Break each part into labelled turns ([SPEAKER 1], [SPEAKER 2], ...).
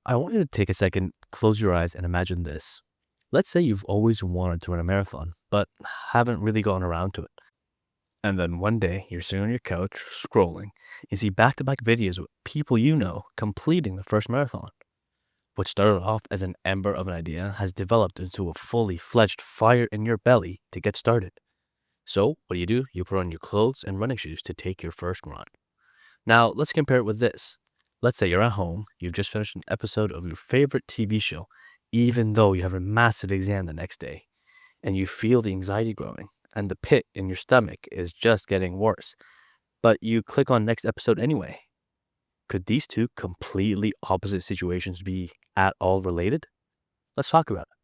[SPEAKER 1] I want you to take a second, close your eyes, and imagine this. Let's say you've always wanted to run a marathon, but haven't really gotten around to it. And then one day, you're sitting on your couch, scrolling. You see back-to-back videos with people you know completing the first marathon. What started off as an ember of an idea has developed into a fully fledged fire in your belly to get started. So, what do? You put on your clothes and running shoes to take your first run. Now, let's compare it with this. Let's say you're at home, you've just finished an episode of your favorite TV show, even though you have a massive exam the next day, and you feel the anxiety growing, and the pit in your stomach is just getting worse. But you click on next episode anyway. Could these two completely opposite situations be at all related? Let's talk about it.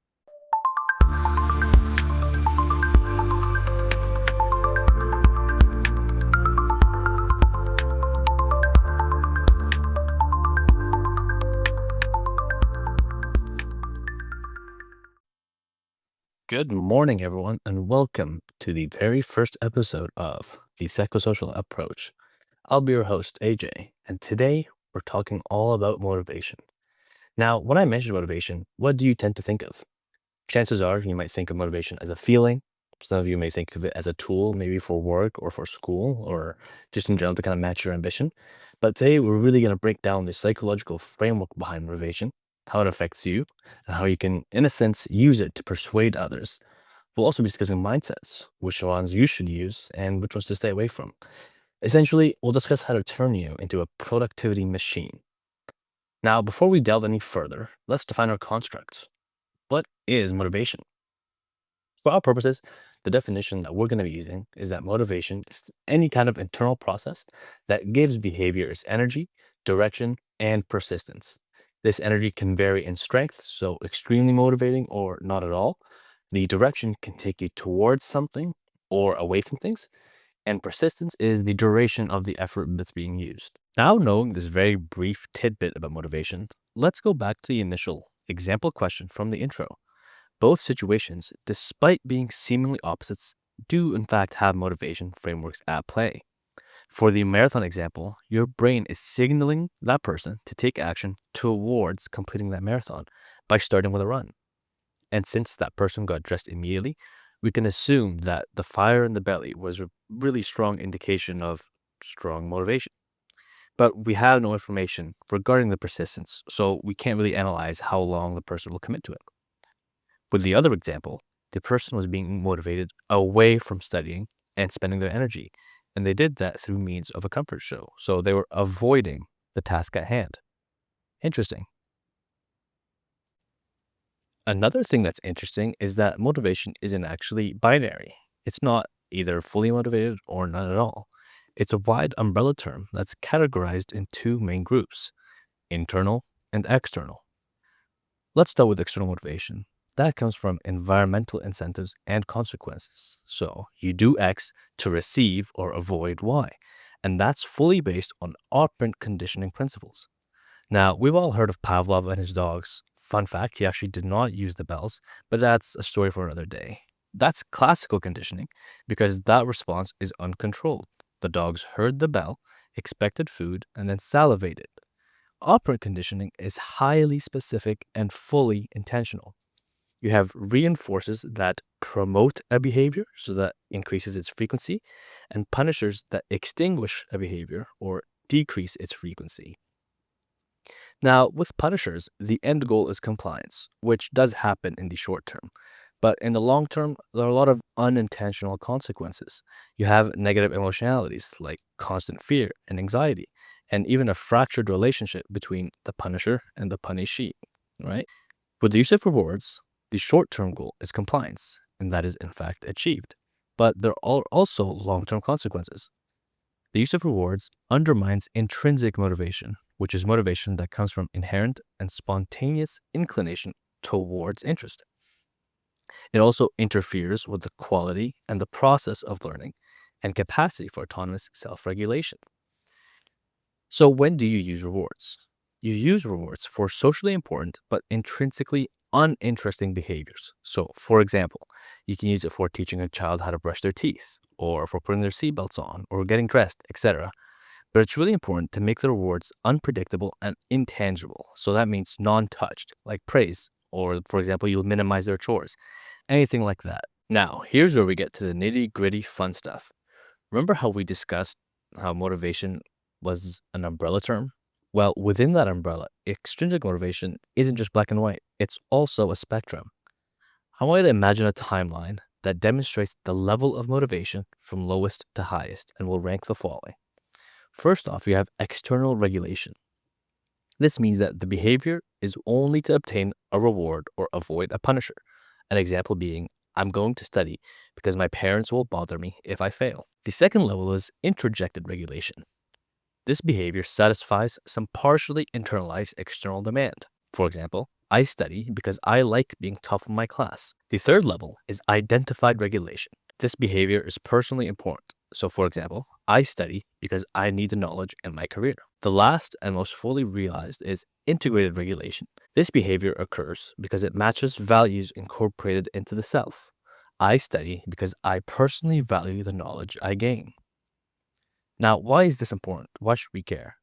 [SPEAKER 1] Good morning, everyone, and welcome to the very first episode of the Psychosocial Approach. I'll be your host, AJ, and today we're talking all about motivation. Now, when I mention motivation, what do you tend to think of? Chances are you might think of motivation as a feeling. Some of you may think of it as a tool, maybe for work or for school or just in general to kind of match your ambition. But today we're really going to break down the psychological framework behind motivation, how it affects you, and how you can, in a sense, use it to persuade others. We'll also be discussing mindsets, which ones you should use and which ones to stay away from. Essentially, we'll discuss how to turn you into a productivity machine. Now, before we delve any further, let's define our constructs. What is motivation? For our purposes, the definition that we're going to be using is that motivation is any kind of internal process that gives behaviors energy, direction, and persistence. This energy can vary in strength, so extremely motivating or not at all. The direction can take you towards something or away from things, and persistence is the duration of the effort that's being used. Now, knowing this very brief tidbit about motivation, let's go back to the initial example question from the intro. Both situations, despite being seemingly opposites, do in fact have motivation frameworks at play. For the marathon example, your brain is signaling that person to take action towards completing that marathon by starting with a run. And since that person got dressed immediately, we can assume that the fire in the belly was a really strong indication of strong motivation. But we have no information regarding the persistence, so we can't really analyze how long the person will commit to it. With the other example, the person was being motivated away from studying and spending their energy, and they did that through means of a comfort show, so they were avoiding the task at hand. Interesting. Another thing that's interesting is that motivation isn't actually binary. It's not either fully motivated or not at all. It's a wide umbrella term that's categorized in two main groups, internal and external. Let's start with external motivation. That comes from environmental incentives and consequences. So you do X to receive or avoid Y, and that's fully based on operant conditioning principles. Now, we've all heard of Pavlov and his dogs. Fun fact, he actually did not use the bells, but that's a story for another day. That's classical conditioning because that response is uncontrolled. The dogs heard the bell, expected food, and then salivated. Operant conditioning is highly specific and fully intentional. You have reinforcers that promote a behavior, so that increases its frequency, and punishers that extinguish a behavior or decrease its frequency. Now, with punishers, the end goal is compliance, which does happen in the short term. But in the long term, there are a lot of unintentional consequences. You have negative emotionalities like constant fear and anxiety, and even a fractured relationship between the punisher and the punishee, right? With the use of rewards, the short-term goal is compliance, and that is in fact achieved. But there are also long-term consequences. The use of rewards undermines intrinsic motivation, which is motivation that comes from inherent and spontaneous inclination towards interest. It also interferes with the quality and the process of learning and capacity for autonomous self-regulation. So when do you use rewards? You use rewards for socially important but intrinsically uninteresting behaviors. So, for example, you can use it for teaching a child how to brush their teeth, or for putting their seatbelts on, or getting dressed, etc. But it's really important to make the rewards unpredictable and intangible. So that means non-touched, like praise, or for example, you'll minimize their chores, anything like that. Now, here's where we get to the nitty-gritty fun stuff. Remember how we discussed how motivation was an umbrella term? Well, within that umbrella, extrinsic motivation isn't just black and white, it's also a spectrum. I want you to imagine a timeline that demonstrates the level of motivation from lowest to highest, and we'll rank the following. First off, you have external regulation. This means that the behavior is only to obtain a reward or avoid a punisher. An example being, I'm going to study because my parents will bother me if I fail. The second level is introjected regulation. This behavior satisfies some partially internalized external demand. For example, I study because I like being top of my class. The third level is identified regulation. This behavior is personally important. So, for example, I study because I need the knowledge in my career. The last and most fully realized is integrated regulation. This behavior occurs because it matches values incorporated into the self. I study because I personally value the knowledge I gain. Now, why is this important? Why should we care?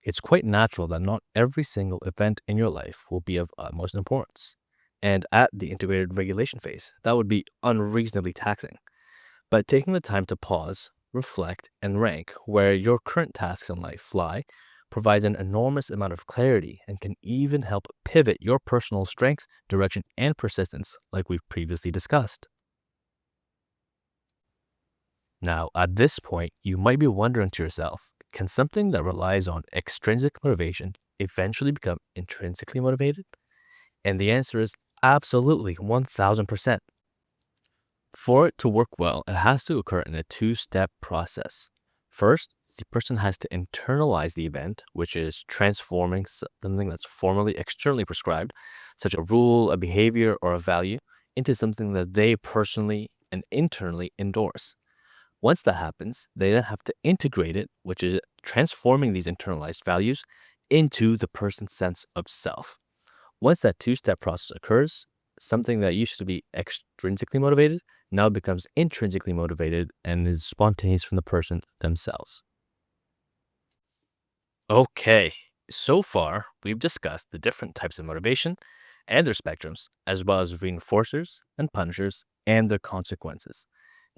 [SPEAKER 1] It's quite natural that not every single event in your life will be of utmost importance. And at the integrated regulation phase, that would be unreasonably taxing. But taking the time to pause, reflect, and rank where your current tasks in life lie provides an enormous amount of clarity and can even help pivot your personal strength, direction, and persistence like we've previously discussed. Now, at this point, you might be wondering to yourself, can something that relies on extrinsic motivation eventually become intrinsically motivated? And the answer is absolutely 1000%. For it to work well, it has to occur in a two-step process. First, the person has to internalize the event, which is transforming something that's formerly externally prescribed, such a rule, a behavior, or a value, into something that they personally and internally endorse. Once that happens, they then have to integrate it, which is transforming these internalized values into the person's sense of self. Once that two-step process occurs, something that used to be extrinsically motivated now becomes intrinsically motivated and is spontaneous from the person themselves. Okay, so far we've discussed the different types of motivation and their spectrums, as well as reinforcers and punishers and their consequences.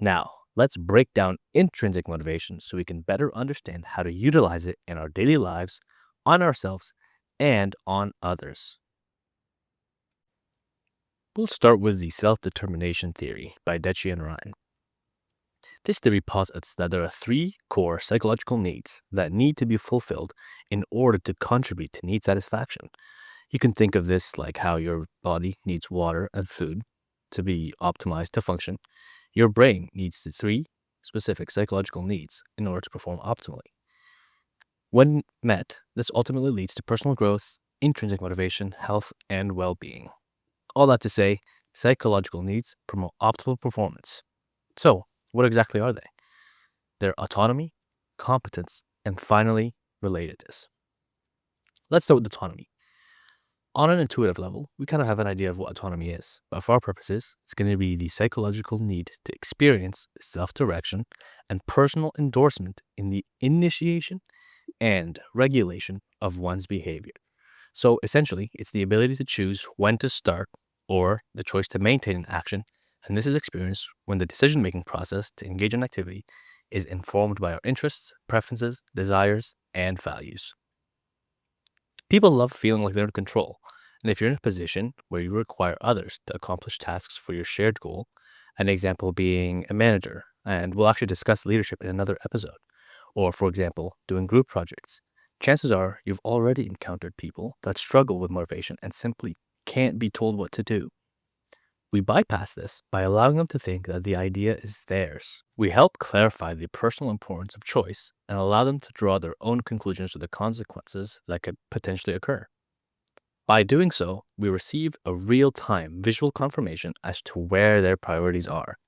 [SPEAKER 1] Now, let's break down intrinsic motivation so we can better understand how to utilize it in our daily lives, on ourselves, and on others. We'll start with the self-determination theory by Dechi and Ryan. This theory posits that there are three core psychological needs that need to be fulfilled in order to contribute to need satisfaction. You can think of this like how your body needs water and food to be optimized to function. Your brain needs the three specific psychological needs in order to perform optimally. When met, this ultimately leads to personal growth, intrinsic motivation, health, and well-being. All that to say, psychological needs promote optimal performance. So, what exactly are they? They're autonomy, competence, and finally, relatedness. Let's start with autonomy. On an intuitive level, we kind of have an idea of what autonomy is, but for our purposes, it's going to be the psychological need to experience self-direction and personal endorsement in the initiation and regulation of one's behavior. So essentially, it's the ability to choose when to start or the choice to maintain an action, and this is experienced when the decision-making process to engage in activity is informed by our interests, preferences, desires, and values. People love feeling like they're in control, and if you're in a position where you require others to accomplish tasks for your shared goal, an example being a manager, and we'll actually discuss leadership in another episode, or for example, doing group projects, chances are you've already encountered people that struggle with motivation and simply can't be told what to do. We bypass this by allowing them to think that the idea is theirs. We help clarify the personal importance of choice and allow them to draw their own conclusions to the consequences that could potentially occur. By doing so, we receive a real-time visual confirmation as to where their priorities are.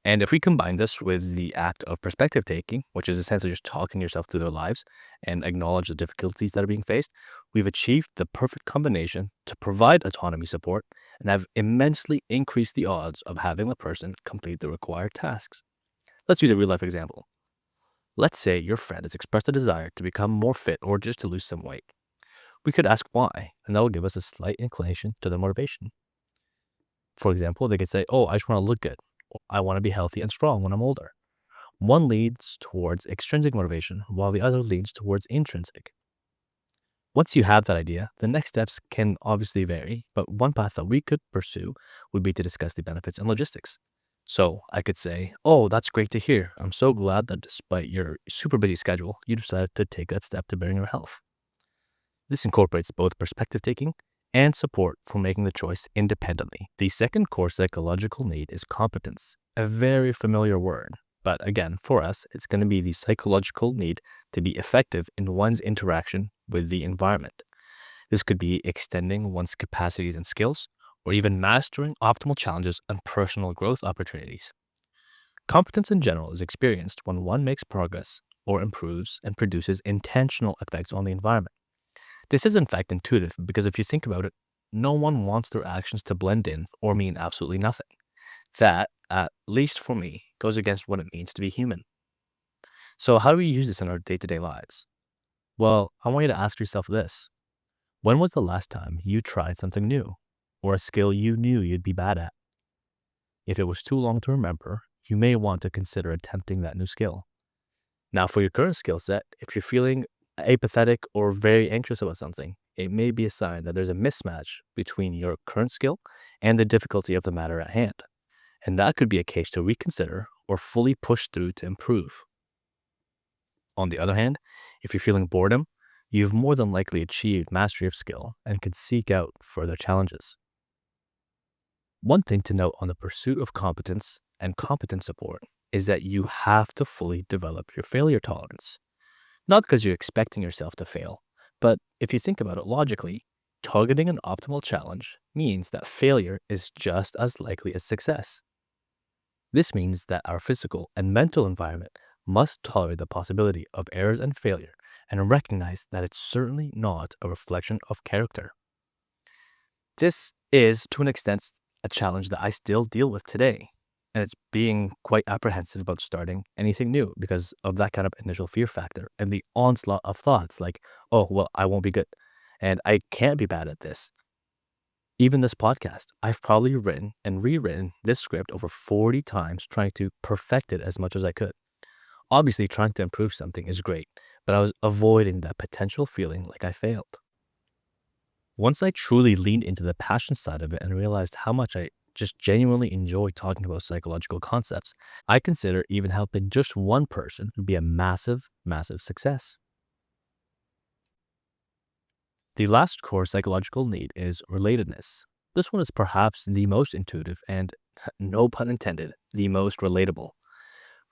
[SPEAKER 1] And if we combine this with the act of perspective taking, which is essentially just talking yourself through their lives and acknowledge the difficulties that are being faced, we've achieved the perfect combination to provide autonomy support and have immensely increased the odds of having the person complete the required tasks. Let's use a real life example. Let's say your friend has expressed a desire to become more fit or just to lose some weight. We could ask why, and that will give us a slight inclination to the motivation. For example, they could say, "Oh, I just want to look good. Or, I want to be healthy and strong when I'm older." One leads towards extrinsic motivation, while the other leads towards intrinsic. Once you have that idea, the next steps can obviously vary, but one path that we could pursue would be to discuss the benefits and logistics. So I could say, "Oh, that's great to hear. I'm so glad that despite your super busy schedule, you decided to take that step to bettering your health." This incorporates both perspective taking and support for making the choice independently. The second core psychological need is competence, a very familiar word. But again, for us, it's going to be the psychological need to be effective in one's interaction with the environment. This could be extending one's capacities and skills, or even mastering optimal challenges and personal growth opportunities. Competence in general is experienced when one makes progress or improves and produces intentional effects on the environment. This is in fact intuitive because if you think about it, no one wants their actions to blend in or mean absolutely nothing. That, at least for me, goes against what it means to be human. So, how do we use this in our day to day lives? Well, I want you to ask yourself this: when was the last time you tried something new or a skill you knew you'd be bad at? If it was too long to remember, you may want to consider attempting that new skill. Now, for your current skill set, if you're feeling apathetic or very anxious about something, it may be a sign that there's a mismatch between your current skill and the difficulty of the matter at hand. And that could be a case to reconsider or fully push through to improve. On the other hand, if you're feeling boredom, you've more than likely achieved mastery of skill and could seek out further challenges. One thing to note on the pursuit of competence and competence support is that you have to fully develop your failure tolerance. Not because you're expecting yourself to fail, but if you think about it logically, targeting an optimal challenge means that failure is just as likely as success. This means that our physical and mental environment must tolerate the possibility of errors and failure and recognize that it's certainly not a reflection of character. This is, to an extent, a challenge that I still deal with today. And it's being quite apprehensive about starting anything new because of that kind of initial fear factor and the onslaught of thoughts like, "Oh, well, I won't be good and I can't be bad at this." Even this podcast, I've probably written and rewritten this script over 40 times trying to perfect it as much as I could. Obviously, trying to improve something is great, but I was avoiding that potential feeling like I failed. Once I truly leaned into the passion side of it and realized how much I just genuinely enjoy talking about psychological concepts, I consider even helping just one person would be a massive, massive success. The last core psychological need is relatedness. This one is perhaps the most intuitive and, no pun intended, the most relatable.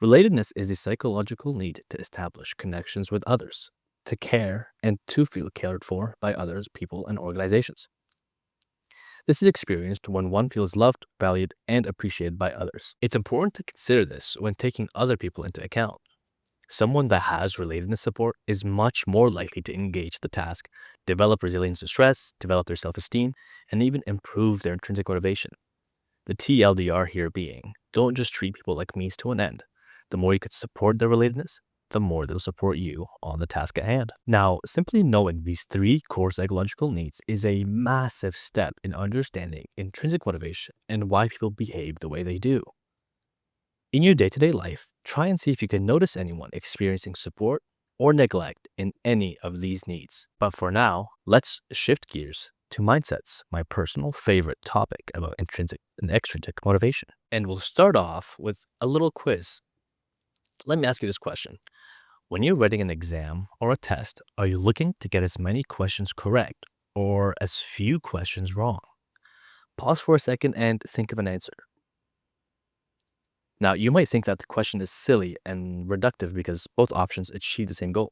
[SPEAKER 1] Relatedness is the psychological need to establish connections with others, to care, and to feel cared for by others, people, and organizations. This is experienced when one feels loved, valued, and appreciated by others. It's important to consider this when taking other people into account. Someone that has relatedness support is much more likely to engage the task, develop resilience to stress, develop their self esteem, and even improve their intrinsic motivation. The TLDR here being, don't just treat people like means to an end. The more you could support their relatedness, the more they'll support you on the task at hand. Now, simply knowing these three core psychological needs is a massive step in understanding intrinsic motivation and why people behave the way they do. In your day to day life, try and see if you can notice anyone experiencing support or neglect in any of these needs. But for now, let's shift gears to mindsets, my personal favorite topic about intrinsic and extrinsic motivation. And we'll start off with a little quiz. Let me ask you this question. When you're writing an exam or a test, are you looking to get as many questions correct or as few questions wrong? Pause for a second and think of an answer. Now, you might think that the question is silly and reductive because both options achieve the same goal.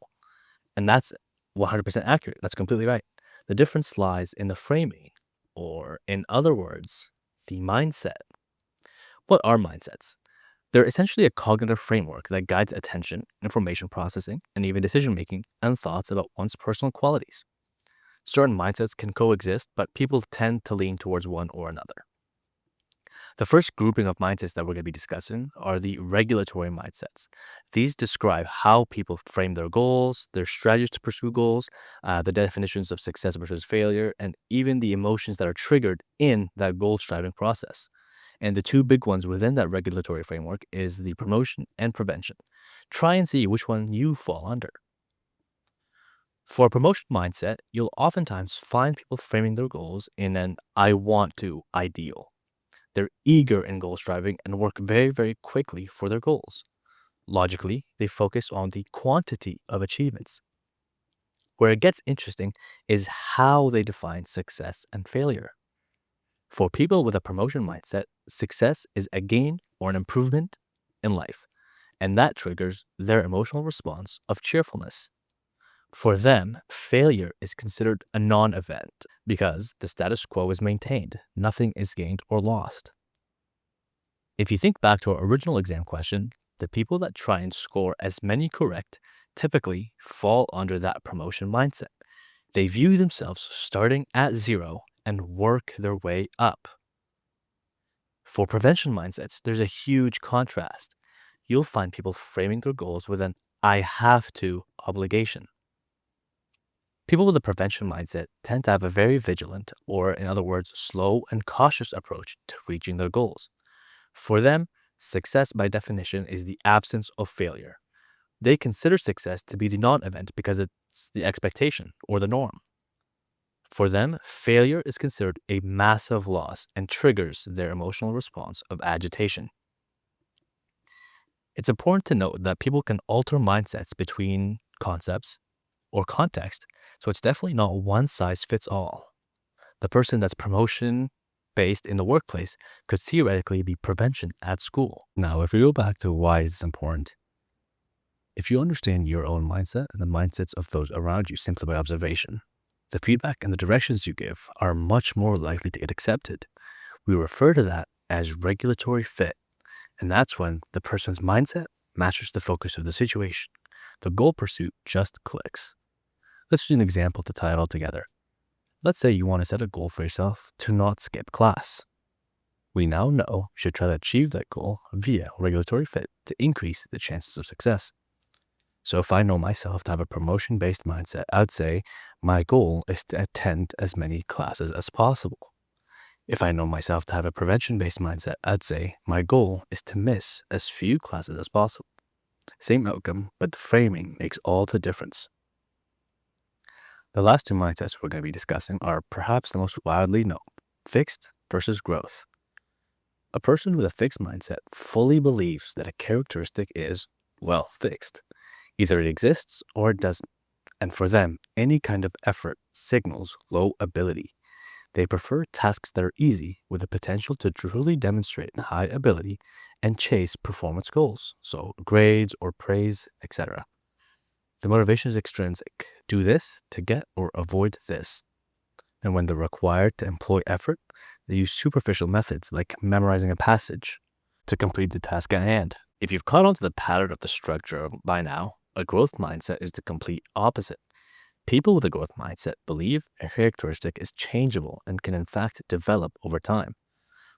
[SPEAKER 1] And that's 100% accurate. That's completely right. The difference lies in the framing, or in other words, the mindset. What are mindsets? They're essentially a cognitive framework that guides attention, information processing, and even decision making and thoughts about one's personal qualities. Certain mindsets can coexist, but people tend to lean towards one or another. The first grouping of mindsets that we're going to be discussing are the regulatory mindsets. These describe how people frame their goals, their strategies to pursue goals, the definitions of success versus failure, and even the emotions that are triggered in that goal striving process. And the two big ones within that regulatory framework is the promotion and prevention. Try and see which one you fall under. For a promotion mindset, you'll oftentimes find people framing their goals in an I want to ideal. They're eager in goal striving and work very, very quickly for their goals. Logically, they focus on the quantity of achievements. Where it gets interesting is how they define success and failure. For people with a promotion mindset, success is a gain or an improvement in life, and that triggers their emotional response of cheerfulness. For them, failure is considered a non event because the status quo is maintained, nothing is gained or lost. If you think back to our original exam question, the people that try and score as many correct typically fall under that promotion mindset. They view themselves starting at zero and work their way up. For prevention mindsets, there's a huge contrast. You'll find people framing their goals with an I have to obligation. People with a prevention mindset tend to have a very vigilant, or in other words, slow and cautious approach to reaching their goals. For them, success by definition is the absence of failure. They consider success to be the non event because it's the expectation or the norm. For them, failure is considered a massive loss and triggers their emotional response of agitation. It's important to note that people can alter mindsets between concepts or context, so it's definitely not one size fits all. The person that's promotion based in the workplace could theoretically be prevention at school. Now, if we go back to why is this important, if you understand your own mindset and the mindsets of those around you simply by observation, the feedback and the directions you give are much more likely to get accepted. We refer to that as regulatory fit, and that's when the person's mindset matches the focus of the situation. The goal pursuit just clicks. Let's use an example to tie it all together. Let's say you want to set a goal for yourself to not skip class. We now know you should try to achieve that goal via regulatory fit to increase the chances of success. So if I know myself to have a promotion-based mindset, I'd say my goal is to attend as many classes as possible. If I know myself to have a prevention-based mindset, I'd say my goal is to miss as few classes as possible. Same outcome, but the framing makes all the difference. The last two mindsets we're going to be discussing are perhaps the most widely known, fixed versus growth. A person with a fixed mindset fully believes that a characteristic is, well, fixed. Either it exists or it doesn't, and for them, any kind of effort signals low ability. They prefer tasks that are easy with the potential to truly demonstrate high ability and chase performance goals, so grades or praise, etc. The motivation is extrinsic. Do this to get or avoid this. And when they're required to employ effort, they use superficial methods like memorizing a passage to complete the task at hand. If you've caught on to the pattern of the structure by now, a growth mindset is the complete opposite. People with a growth mindset believe a characteristic is changeable and can in fact develop over time.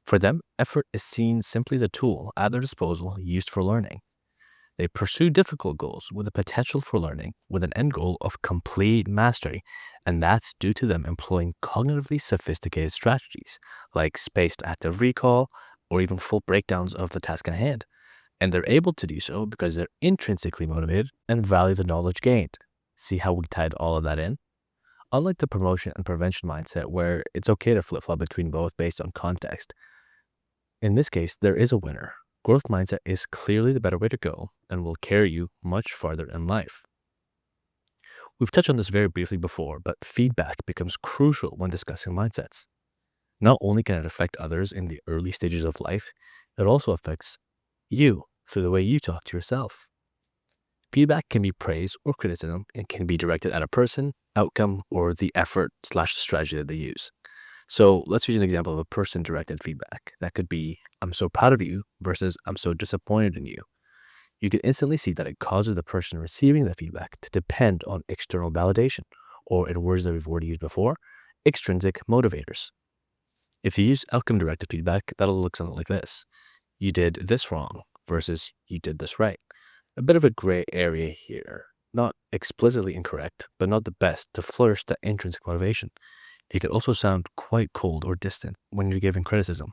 [SPEAKER 1] For them, effort is seen simply as a tool at their disposal used for learning. They pursue difficult goals with the potential for learning with an end goal of complete mastery, and that's due to them employing cognitively sophisticated strategies like spaced active recall or even full breakdowns of the task at hand. And they're able to do so because they're intrinsically motivated and value the knowledge gained. See how we tied all of that in? Unlike the promotion and prevention mindset where it's okay to flip-flop between both based on context, in this case, there is a winner. Growth mindset is clearly the better way to go and will carry you much farther in life. We've touched on this very briefly before, but feedback becomes crucial when discussing mindsets. Not only can it affect others in the early stages of life, it also affects you through the way you talk to yourself. Feedback can be praise or criticism and can be directed at a person, outcome, or the effort/strategy that they use. So let's use an example of a person-directed feedback. That could be, I'm so proud of you versus I'm so disappointed in you. You can instantly see that it causes the person receiving the feedback to depend on external validation, or in words that we've already used before, extrinsic motivators. If you use outcome-directed feedback, that'll look something like this. You did this wrong versus you did this right. A bit of a gray area here. Not explicitly incorrect, but not the best to flourish the intrinsic motivation. It could also sound quite cold or distant when you're giving criticism.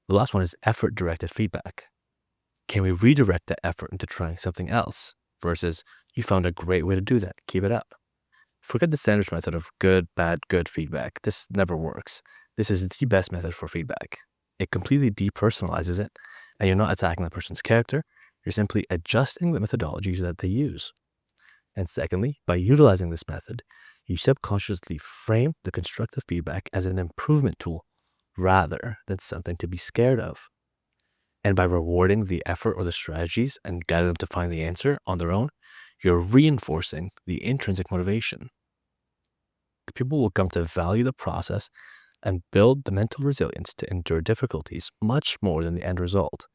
[SPEAKER 1] The last one is effort-directed feedback. Can we redirect that effort into trying something else? Versus, you found a great way to do that, keep it up. Forget the sandwich method of good, bad, good feedback. This never works. This is the best method for feedback. It completely depersonalizes it, and you're not attacking the person's character. You're simply adjusting the methodologies that they use. And secondly, by utilizing this method, you subconsciously frame the constructive feedback as an improvement tool rather than something to be scared of. And by rewarding the effort or the strategies and guiding them to find the answer on their own, you're reinforcing the intrinsic motivation. The people will come to value the process and build the mental resilience to endure difficulties much more than the end result.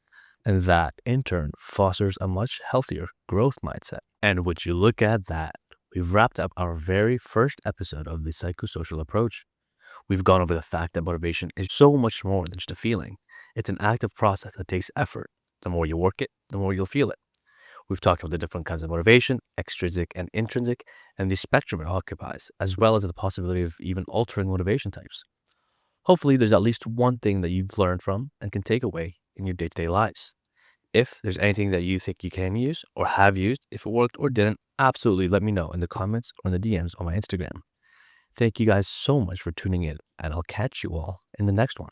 [SPEAKER 1] And that, in turn, fosters a much healthier growth mindset. And would you look at that? We've wrapped up our very first episode of the psychosocial approach. We've gone over the fact that motivation is so much more than just a feeling. It's an active process that takes effort. The more you work it, the more you'll feel it. We've talked about the different kinds of motivation, extrinsic and intrinsic, and the spectrum it occupies, as well as the possibility of even altering motivation types. Hopefully, there's at least one thing that you've learned from and can take away in your day-to-day lives. If there's anything that you think you can use or have used, if it worked or didn't, absolutely let me know in the comments or in the DMs on my Instagram. Thank you guys so much for tuning in, and I'll catch you all in the next one.